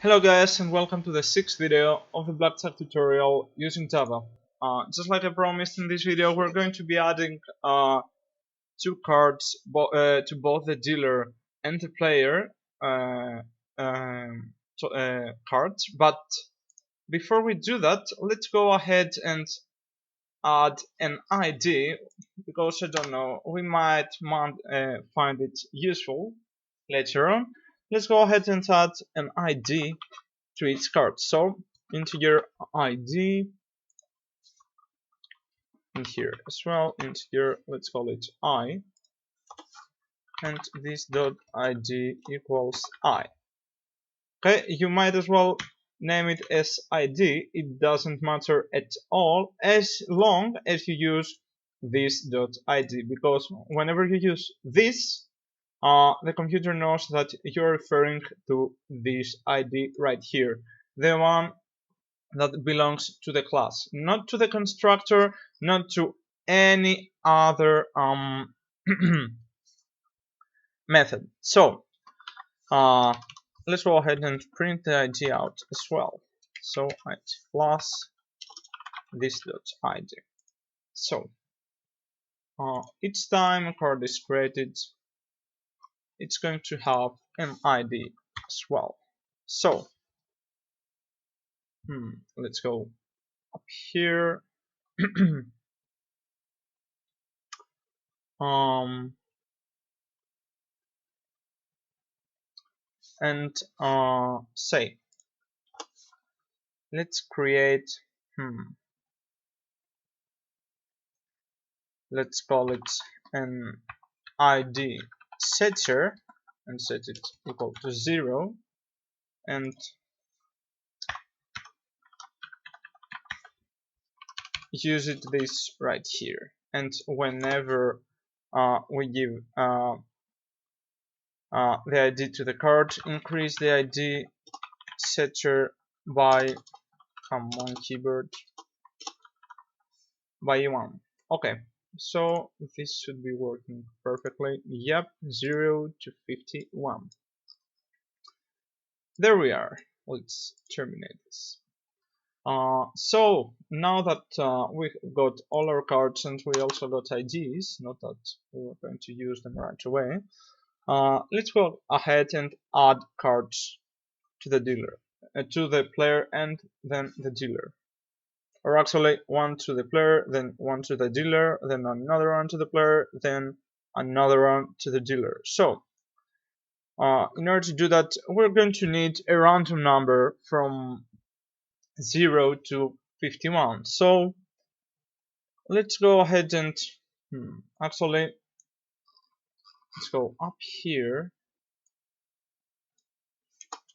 Hello guys and welcome to the sixth video of the Blackjack tutorial using Java. Just like I promised in this video, we're going to be adding two cards to both the dealer and the player cards. But before we do that, let's go ahead and add an ID, because I don't know, we might find it useful later on. Let's go ahead and add an ID to each card. So integer ID in here as well, integer, let's call it I, and this dot ID equals I. Okay, you might as well name it as ID, it doesn't matter at all as long as you use this dot ID, because whenever you use this, the computer knows that you're referring to this ID right here, the one that belongs to the class, not to the constructor, not to any other method. So let's go ahead and print the ID out as well. So ID plus this dot ID. So each time a card is created, it's going to have an ID as well. So let's go up here. And say let's create let's call it an ID setter and set it equal to 0, and use it this right here, and whenever we give the ID to the card, increase the ID setter by, come on keyboard, by 1. Okay, so this should be working perfectly. Yep, 0 to 51. There we are. Let's terminate this. So now that we got all our cards and we also got IDs, not that we're going to use them right away, let's go ahead and add cards to the dealer, to the player and then the dealer. Or actually, one to the player, then one to the dealer, then another one to the player, then another one to the dealer. So in order to do that, we're going to need a random number from 0 to 51. So let's go ahead and actually let's go up here,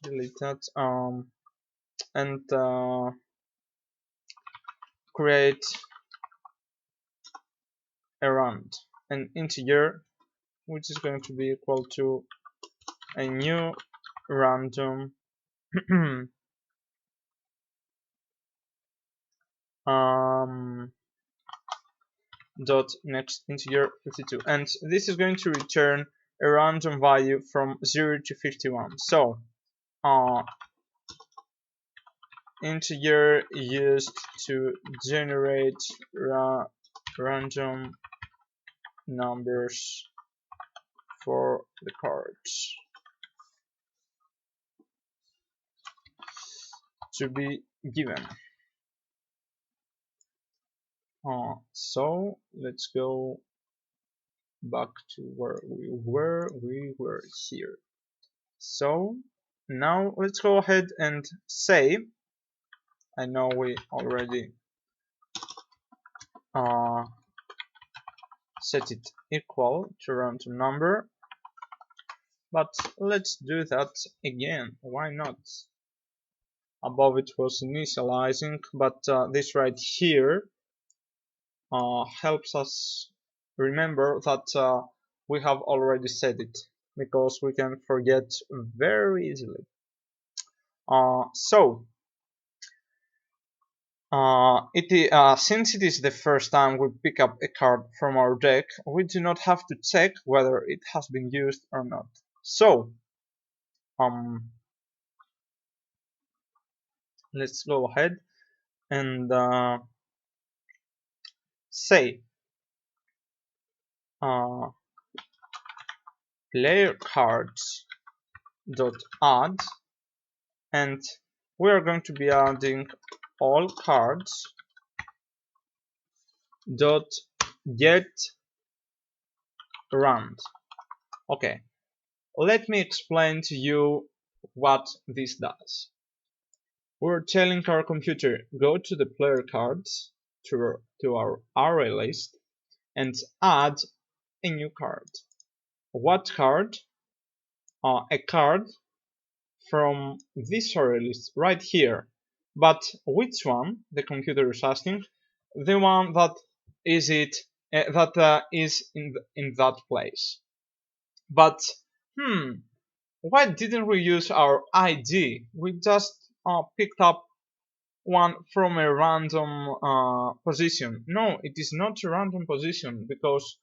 delete that, and create an integer which is going to be equal to a new random dot next integer 52, and this is going to return a random value from 0 to 51. So integer used to generate random numbers for the cards to be given. So let's go back to where we were. We were here. So now let's go ahead and say, I know we already set it equal to random number, but let's do that again. Why not? Above it was initializing, but this right here helps us remember that we have already set it, because we can forget very easily. Since it is the first time we pick up a card from our deck, we do not have to check whether it has been used or not. So let's go ahead and say uh, player cards dot add, and we are going to be adding all cards dot get round. Okay, let me explain to you what this does. We're telling our computer go to the player cards to our array list and add a new card. What card? A card from this array list right here. But which one? The computer is asking. The one that is in that place. But why didn't we use our ID? We just picked up one from a random position. No, it is not a random position because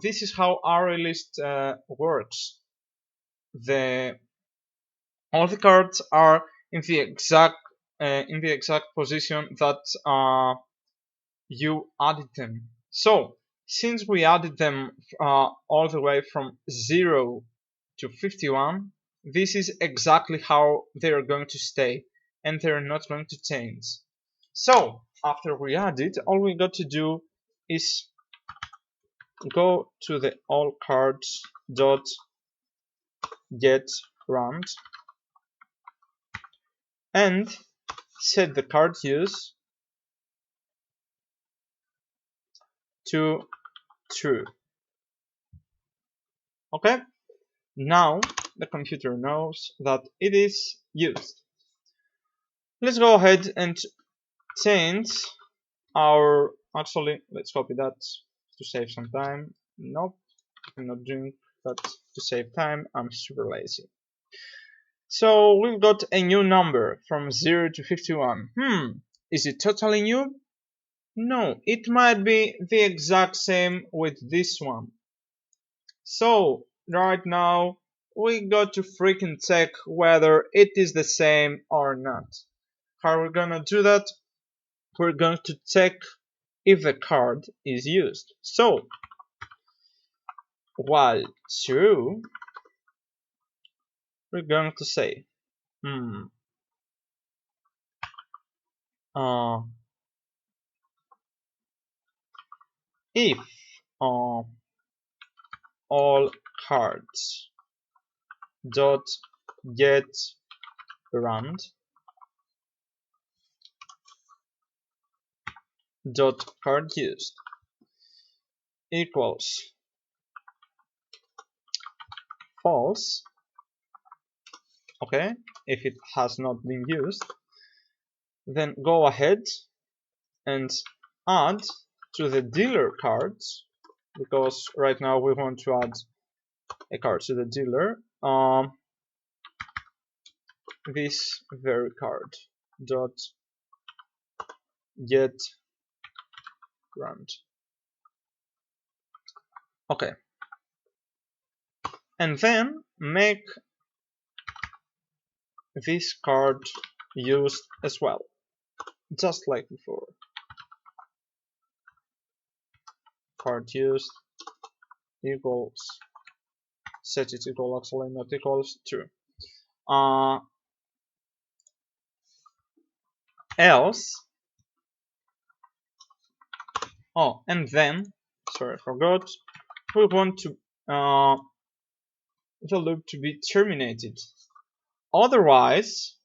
this is how array list works. All the cards are in the exact position that you added them. So since we added them all the way from 0 to 51, this is exactly how they are going to stay, and they're not going to change. So after we add it, all we got to do is go to the all cards dot get round and set the card use to true. Okay, now the computer knows that it is used. Let's go ahead and change our, actually let's copy that to save some time. Nope, I'm not doing that to save time, I'm super lazy. So we've got a new number from 0 to 51. Is it totally new? No, it might be the exact same with this one. So right now we got to freaking check whether it is the same or not. How are we gonna do that? We're going to check if the card is used. So while true, we're going to say uh, if all cards dot get round dot card used equals false. Okay, if it has not been used, then go ahead and add to the dealer cards, because right now we want to add a card to the dealer, this very card dot get round. Okay, and then make this card used as well, just like before. Card used equals, set it equal, actually not equals, true. Else, oh, and then, sorry, I forgot, we want to the loop to be terminated. Otherwise,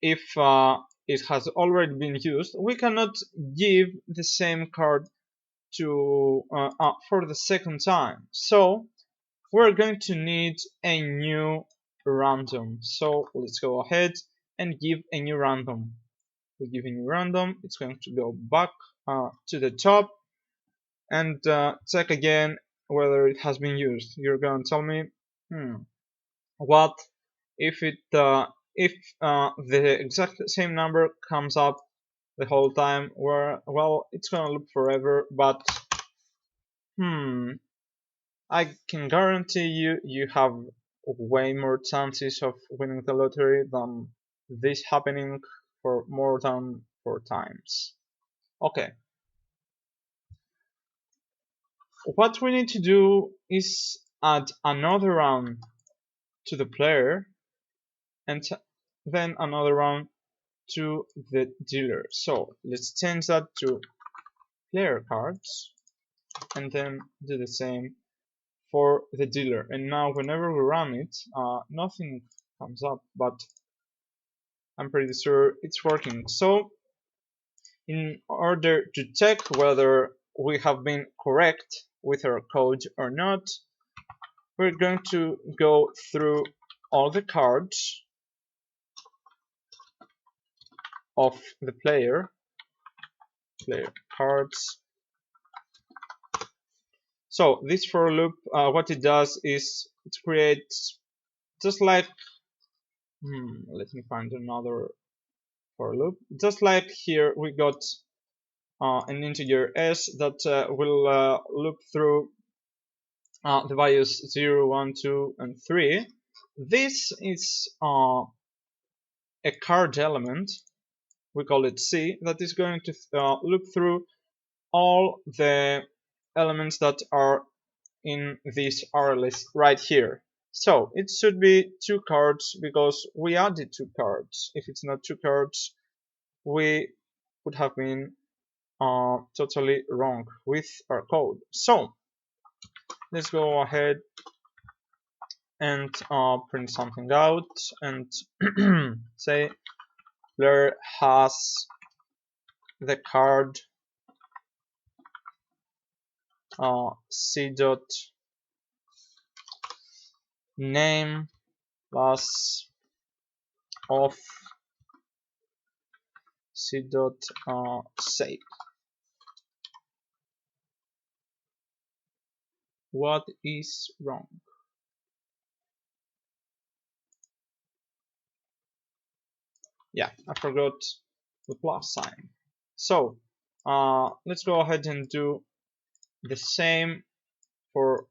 if it has already been used, we cannot give the same card to for the second time. So we're going to need a new random. So let's go ahead and give a new random. We give a new random. It's going to go back to the top and check again whether it has been used. You're going to tell me, what if the exact same number comes up the whole time? Where, well, it's gonna loop forever, but I can guarantee you have way more chances of winning the lottery than this happening for more than 4 times. Okay, what we need to do is add another round to the player and then another round to the dealer. So let's change that to player cards and then do the same for the dealer. And now whenever we run it, nothing comes up, but I'm pretty sure it's working. So in order to check whether we have been correct with our code or not, we're going to go through all the cards of the player cards. So this for loop, what it does is it creates just like let me find another for loop. Just like here we got an integer s that will loop through the values 0, 1, 2, and 3. This is a card element, we call it C, that is going to loop through all the elements that are in this array list right here. So it should be 2 cards because we added 2 cards. If it's not 2 cards, we would have been totally wrong with our code. So let's go ahead and print something out and say player has the card c dot name plus of c dot save. What is wrong? Yeah, I forgot the plus sign. So let's go ahead and do the same for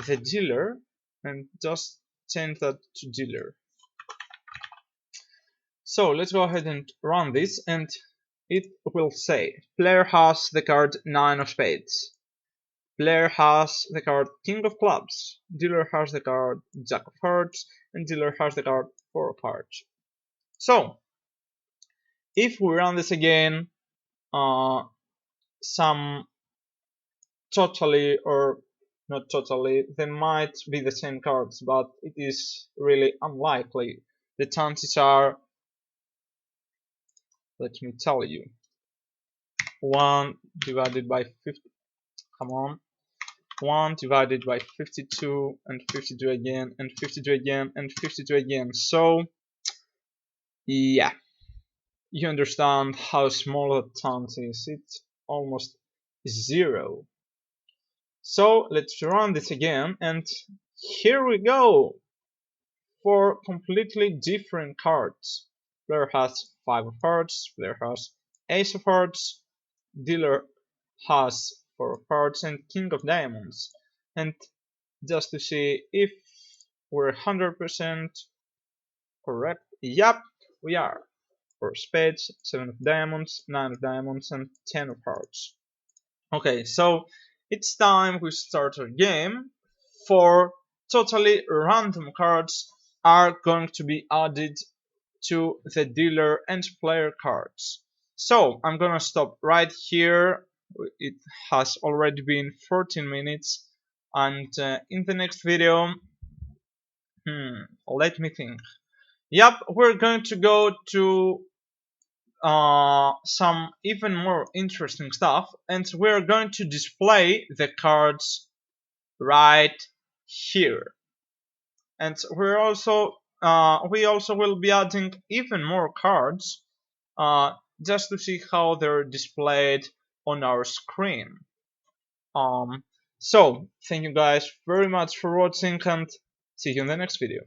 the dealer and just change that to dealer. So let's go ahead and run this and it will say player has the card 9 of spades, player has the card king of clubs, dealer has the card jack of hearts, and dealer has the card 4 of hearts. So if we run this again, some totally or not totally, they might be the same cards, but it is really unlikely. The chances are, let me tell you, 1 divided by 50, come on, 1 divided by 52 and 52 again and 52 again and 52 again. So yeah, you understand how small that chance is. It's almost 0. So let's run this again and here we go. 4 completely different cards. Player has 5 of hearts, player has ace of hearts, dealer has 4 of hearts and king of diamonds. And just to see if we're 100% correct, yep, we are. 4 spades, 7 of diamonds, 9 of diamonds, and 10 of hearts. Okay, so it's time we start our game. 4 totally random cards are going to be added to the dealer and player cards. So I'm gonna stop right here. It has already been 14 minutes and in the next video, let me think. Yep, we're going to go to some even more interesting stuff and we're going to display the cards right here. And we also will be adding even more cards just to see how they're displayed on our screen. So thank you guys very much for watching and see you in the next video.